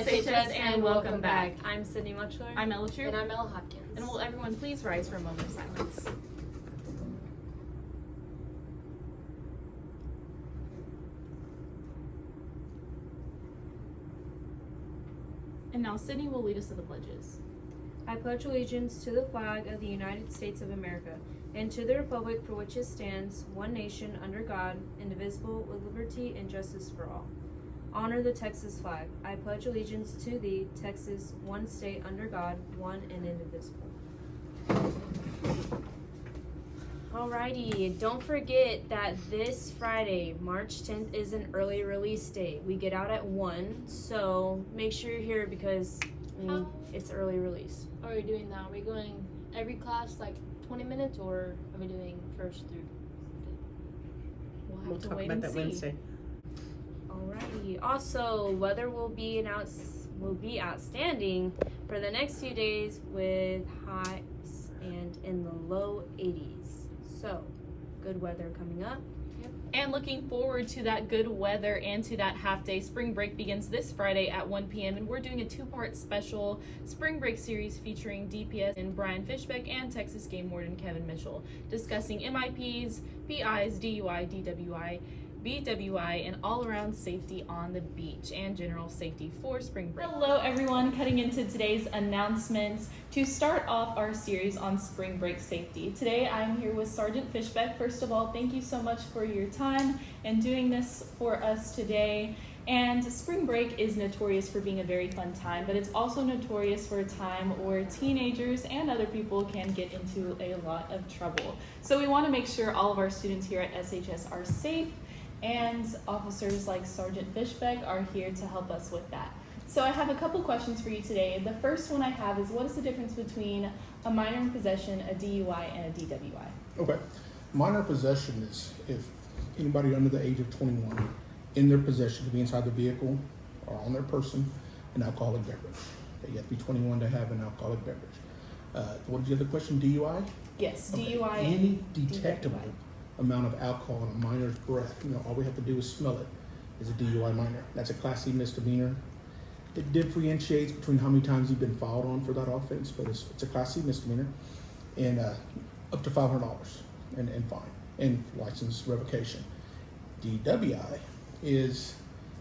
SHS and welcome back. I'm Sydney Muchler. I'm Ella Troop. And I'm Ella Hopkins. And will everyone please rise for a moment of silence. And now Sydney will lead us to the pledges. I pledge allegiance to the flag of the United States of America and to the republic for which it stands, one nation under God, indivisible, with liberty and justice for all. Honor the Texas flag. I pledge allegiance to thee, Texas, one state under God, one and indivisible. Alrighty, don't forget that this Friday, March 10th, is an early release day. We get out at 1, so make sure you're here because it's early release. How are we doing now? Are we going every class like 20 minutes or are we doing first through? We'll have to talk wait about and that see. Wednesday. Alrighty. Also, weather will be outstanding for the next few days with highs and in the low 80s. So, good weather coming up. And looking forward to that good weather and to that half day. Spring break begins this Friday at 1 p.m. and we're doing a 2-part special spring break series featuring DPS and Brian Fishbeck and Texas Game Warden Kevin Mitchell, discussing MIPs, PIs, DUI, DWI, BWI, and all-around safety on the beach and general safety for spring break. Hello everyone, cutting into today's announcements to start off our series on spring break safety. Today I'm here with Sergeant Fishbeck. First of all, thank you so much for your time and doing this for us today. And spring break is notorious for being a very fun time, but it's also notorious for a time where teenagers and other people can get into a lot of trouble. So we want to make sure all of our students here at SHS are safe, and officers like Sergeant Fishbeck are here to help us with that. So I have a couple questions for you today. The first one I have is, what is the difference between a minor in possession, a DUI, and a DWI? Okay. Minor possession is if anybody under the age of 21 in their possession to be inside the vehicle or on their person an alcoholic beverage. Okay, you have to be 21 to have an alcoholic beverage. What was the other question? DUI? Yes, Okay. DUI. Any and detectable DWI. amount of alcohol in a minor's breath, all we have to do is smell it, is a DUI minor. That's a Class C misdemeanor. It differentiates between how many times you've been filed on for that offense, but it's a Class C misdemeanor, and up to $500 and fine, and license revocation. DWI is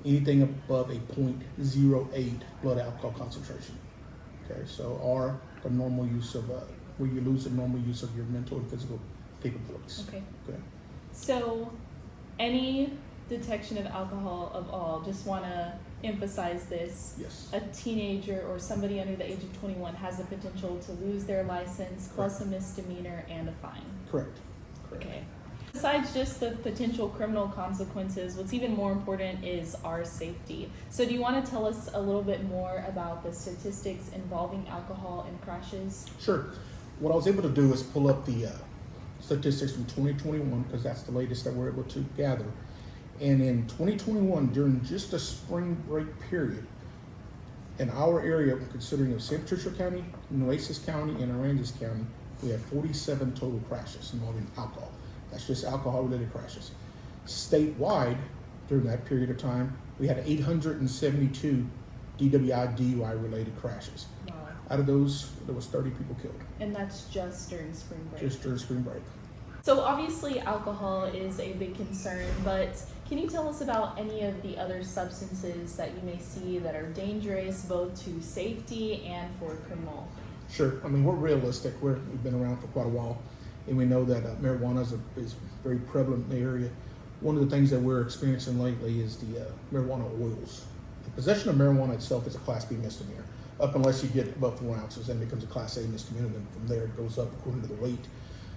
anything above a 0.08 blood alcohol concentration. Okay, so or the normal use of where you lose the normal use of your mental and physical capabilities. Okay. Okay. So any detection of alcohol of all, just want to emphasize this. Yes. A teenager or somebody under the age of 21 has the potential to lose their license plus a misdemeanor and a fine. Correct. Correct. Okay. Besides just the potential criminal consequences, what's even more important is our safety. So do you want to tell us a little bit more about the statistics involving alcohol and crashes? Sure. What I was able to do is pull up the statistics from 2021 because that's the latest that we're able to gather. And in 2021, during just the spring break period, in our area, considering of San Patricio County, Nueces County, and Aransas County, we had 47 total crashes involving alcohol. That's just alcohol-related crashes. Statewide, during that period of time, we had 872 DWI, DUI-related crashes. Wow. Out of those, there was 30 people killed, And that's just during spring break. just during spring break. So obviously alcohol is a big concern, but can you tell us about any of the other substances that you may see that are dangerous both to safety and for criminal? Sure. I mean, we're realistic. We've been around for quite a while, and we know that marijuana is very prevalent in the area. One of the things that we're experiencing lately is the marijuana oils. The possession of marijuana itself is a Class B misdemeanor, up unless you get above 4 ounces, then it becomes a Class A misdemeanor, then from there it goes up according to the weight.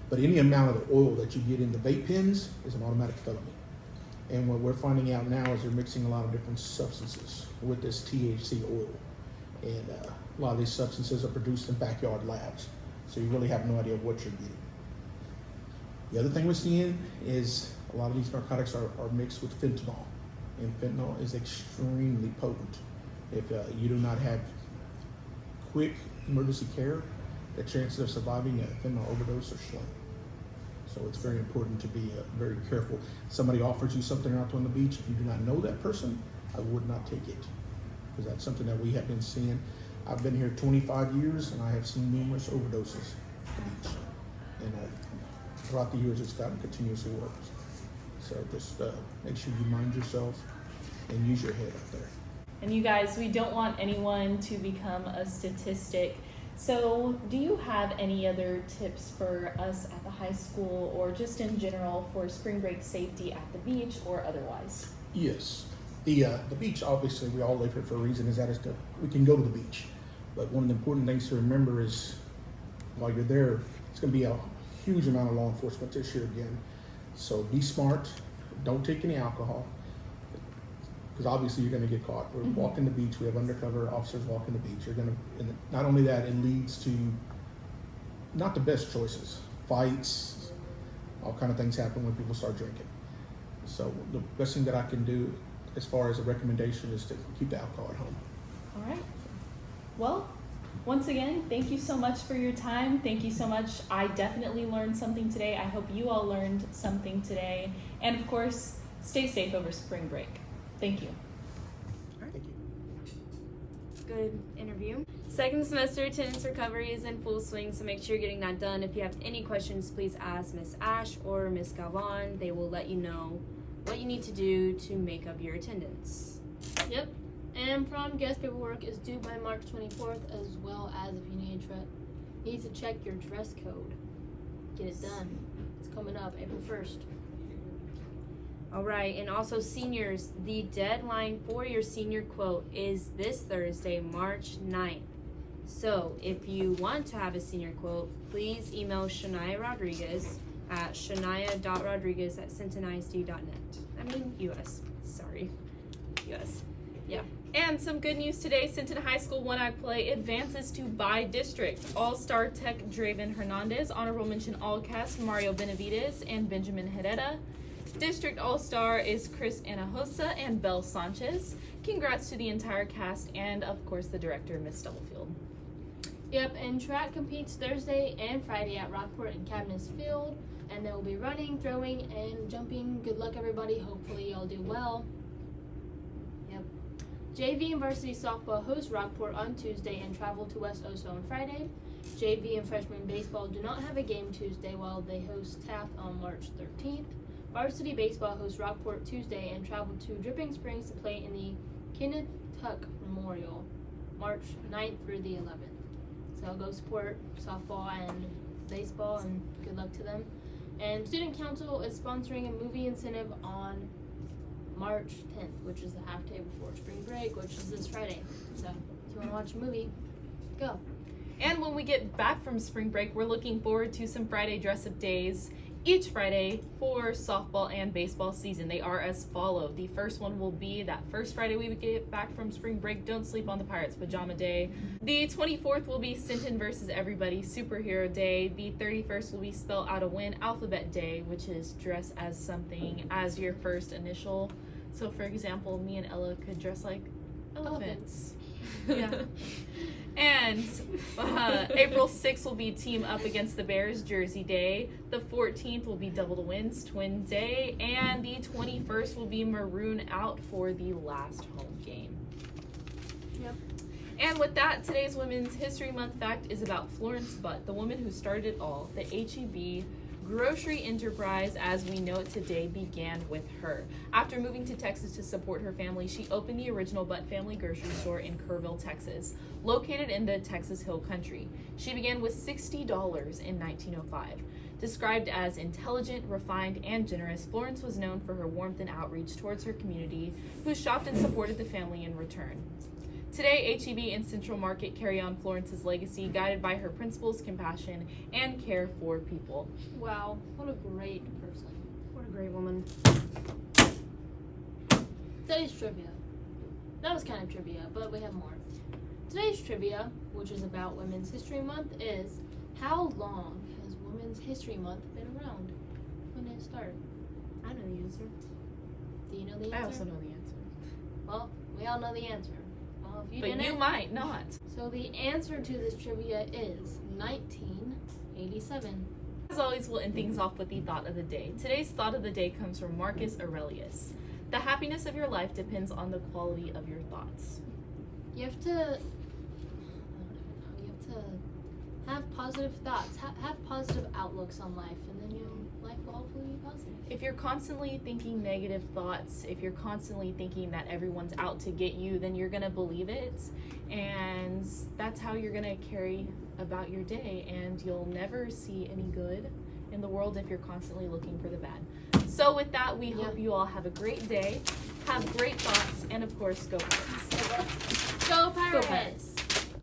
But any amount of the oil that you get in the vape pens is an automatic felony. And what we're finding out now is they're mixing a lot of different substances with this THC oil. And a lot of these substances are produced in backyard labs. So you really have no idea what you're getting. The other thing we're seeing is a lot of these narcotics are mixed with fentanyl. And fentanyl is extremely potent. If you do not have quick emergency care, the chances of surviving a fentanyl overdose are slim. So it's very important to be very careful. Somebody offers you something out on the beach, if you do not know that person, I would not take it. because that's something that we have been seeing. I've been here 25 years, and I have seen numerous overdoses at the beach. And throughout the years, it's gotten continuously worse. So just make sure you mind yourself and use your head up there. And you guys, we don't want anyone to become a statistic. So do you have any other tips for us at the high school or just in general for spring break safety at the beach or otherwise? Yes. The beach, obviously, we all live here for a reason, we can go to the beach. But one of the important things to remember is while you're there, it's going to be a huge amount of law enforcement this year again. So be smart. Don't take any alcohol, because obviously you're going to get caught. We're walking the beach. We have undercover officers walking the beach. And not only that, it leads to not the best choices. Fights, all kind of things happen when people start drinking. So the best thing that I can do as far as a recommendation is to keep the alcohol at home. All right. Well, once again, thank you so much for your time. Thank you so much. I definitely learned something today. I hope you all learned something today. And of course, stay safe over spring break. Thank you. Thank you. Good interview. Second semester attendance recovery is in full swing, so make sure you're getting that done. If you have any questions, please ask Miss Ash or Miss Galvan. They will let you know what you need to do to make up your attendance. Yep. And prom guest paperwork is due by March 24th, as well as if you need to check your dress code. Get it done. It's coming up April 1st. All right, and also seniors, the deadline for your senior quote is this Thursday, March 9th. So if you want to have a senior quote, please email Shania Rodriguez at shania.rodriguez@sintonisd.net. I mean, US. Sorry. US. Yeah. And some good news today, Sinton High School One-Eye Play advances to by district. All-Star Tech Draven Hernandez, honorable mention all-cast Mario Benavides and Benjamin Herrera. District All-Star is Chris Anahosa and Belle Sanchez. Congrats to the entire cast and, of course, the director, Miss Stubblefield. Yep, and track competes Thursday and Friday at Rockport and Cabinets Field. And they will be running, throwing, and jumping. Good luck, everybody. Hopefully y'all do well. Yep. JV and varsity softball host Rockport on Tuesday and travel to West Oso on Friday. JV and freshman baseball do not have a game Tuesday while they host Taft on March 13th. Varsity baseball hosts Rockport Tuesday and travel to Dripping Springs to play in the Kinnatuck Memorial, March 9th through the 11th. So go support softball and baseball, and good luck to them. And Student Council is sponsoring a movie incentive on March 10th, which is the half day before spring break, which is this Friday. So if you want to watch a movie, go. And when we get back from spring break, we're looking forward to some Friday dress-up days each Friday for softball and baseball season. They are as follow. The first one will be that first Friday we would get back from spring break. Don't sleep on the Pirates Pajama Day. The 24th will be Sinton versus Everybody Superhero Day. The 31st will be Spell Out a Win Alphabet Day, which is dress as something as your first initial. So for example, me and Ella could dress like elephants. Yeah. And April 6th will be Team Up Against the Bears Jersey Day. The 14th will be Double the Wins Twin Day. And the 21st will be Maroon Out for the last home game. Yep. And with that, today's Women's History Month fact is about Florence Butt, the woman who started it all. The H-E-B grocery enterprise as we know it today began with her. After moving to Texas to support her family, she opened the original Butt Family Grocery Store in Kerrville, Texas, located in the Texas Hill Country. She began with $60 in 1905. Described as intelligent, refined, and generous, Florence was known for her warmth and outreach towards her community, who shopped and supported the family in return. Today, H-E-B and Central Market carry on Florence's legacy, guided by her principles, compassion, and care for people. Wow, what a great person. What a great woman. Today's trivia. That was kind of trivia, but we have more. Today's trivia, which is about Women's History Month, is how long has Women's History Month been around? When did it start? I know the answer. Do you know the answer? I also know the answer. Well, we all know the answer. Well, if you But didn't, you might not. So the answer to this trivia is 1987. As always, we'll end things off with the thought of the day. Today's thought of the day comes from Marcus Aurelius. The happiness of your life depends on the quality of your thoughts. You have to have positive thoughts, have positive outlooks on life, and then life will hopefully be positive. If you're constantly thinking negative thoughts, if you're constantly thinking that everyone's out to get you, then you're gonna believe it, and that's how you're gonna carry about your day, and you'll never see any good in the world if you're constantly looking for the bad. So with that, we hope you all have a great day, have great thoughts, and of course, go Pirates. Go Pirates! Go Pirates!